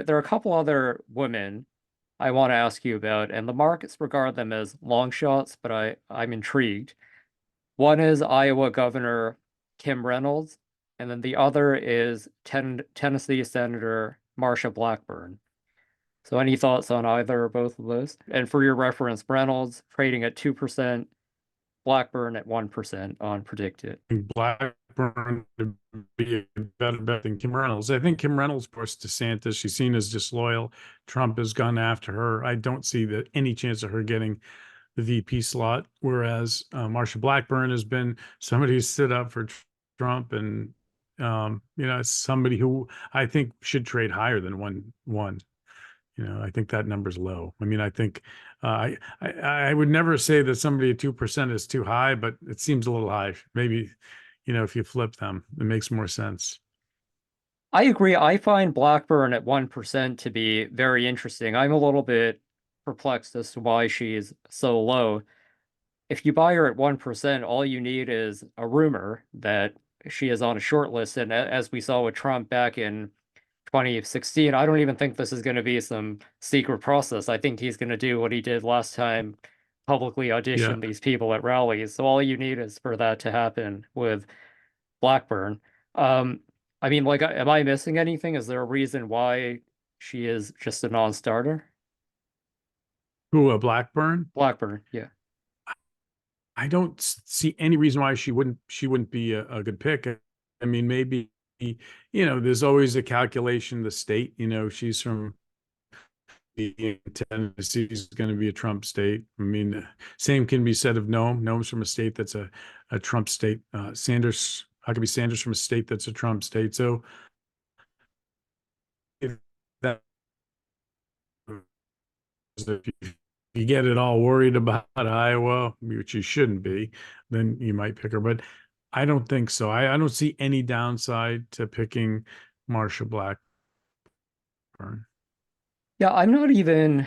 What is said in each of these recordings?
There are a couple other women I want to ask you about, and the markets regard them as long shots, but I'm intrigued. One is Iowa Governor Kim Reynolds, and then the other is Tennessee Senator Marsha Blackburn. So any thoughts on either or both of those? And for your reference, Reynolds trading at 2%, Blackburn at 1% on predicted. Blackburn to be a better bet than Kim Reynolds. I think Kim Reynolds forced DeSantis. She's seen as disloyal. Trump has gone after her. I don't see any chance of her getting the VP slot. Whereas Marsha Blackburn has been somebody who stood up for Trump, and it's somebody who I think should trade higher than one. I think that number's low. I mean, I think I would never say that somebody at 2% is too high, but it seems a little high. Maybe, if you flip them, it makes more sense. I agree. I find Blackburn at 1% to be very interesting. I'm a little bit perplexed as to why she's so low. If you buy her at 1%, all you need is a rumor that she is on a short list. And as we saw with Trump back in 2016, I don't even think this is going to be some secret process. I think he's going to do what he did last time, publicly Yeah. audition these people at rallies. So all you need is for that to happen with Blackburn. Um, I mean, like, am I missing anything? Is there a reason why she is just a non-starter? Who, Blackburn? Blackburn, yeah. I don't see any reason why she wouldn't be a good pick. I mean, maybe, there's always a calculation, the state, she's from Tennessee is going to be a Trump state. I mean, same can be said of Nome. Nome's from a state that's a Trump state. Sanders, how could be Sanders from a state that's a Trump state? So if that if you get it all worried about Iowa, which you shouldn't be, then you might pick her. But I don't think so. I don't see any downside to picking Marsha Blackburn. Yeah, I'm not even,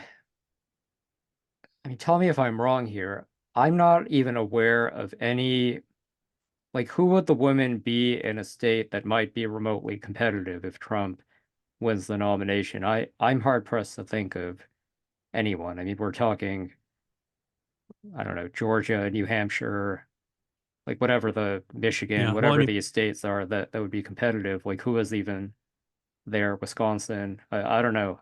I mean, tell me if I'm wrong here. I'm not even aware of any, like, who would the women be in a state that might be remotely competitive if Trump wins the nomination? I'm hard pressed to think of anyone. I mean, we're talking, I don't know, Georgia, New Hampshire, like whatever the Michigan, Yeah. Well, I whatever mean, these states are that would be competitive. Like who is even there? Wisconsin. I don't know.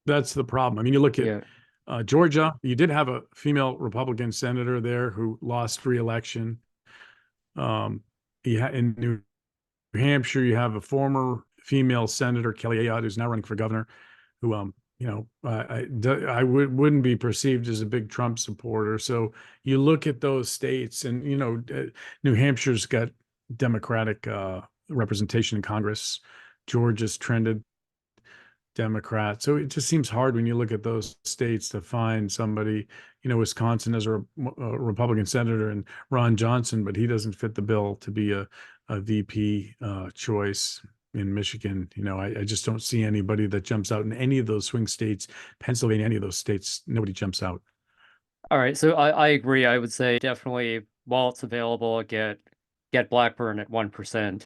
that's the problem. I mean, you look at Yeah. Georgia, you did have a female Republican senator there who lost re-election. In New Hampshire, you have a former female senator, Kelly Ayotte, who's now running for governor, who, I wouldn't be perceived as a big Trump supporter. So you look at those states, and New Hampshire's got Democratic representation in Congress. Georgia's trended Democrat. So it just seems hard when you look at those states to find somebody. Wisconsin has a Republican senator and Ron Johnson, but he doesn't fit the bill to be a VP choice. In Michigan, I just don't see anybody that jumps out in any of those swing states. Pennsylvania, any of those states, nobody jumps out. All right. So I agree. I would say definitely while it's available, get Blackburn at 1%.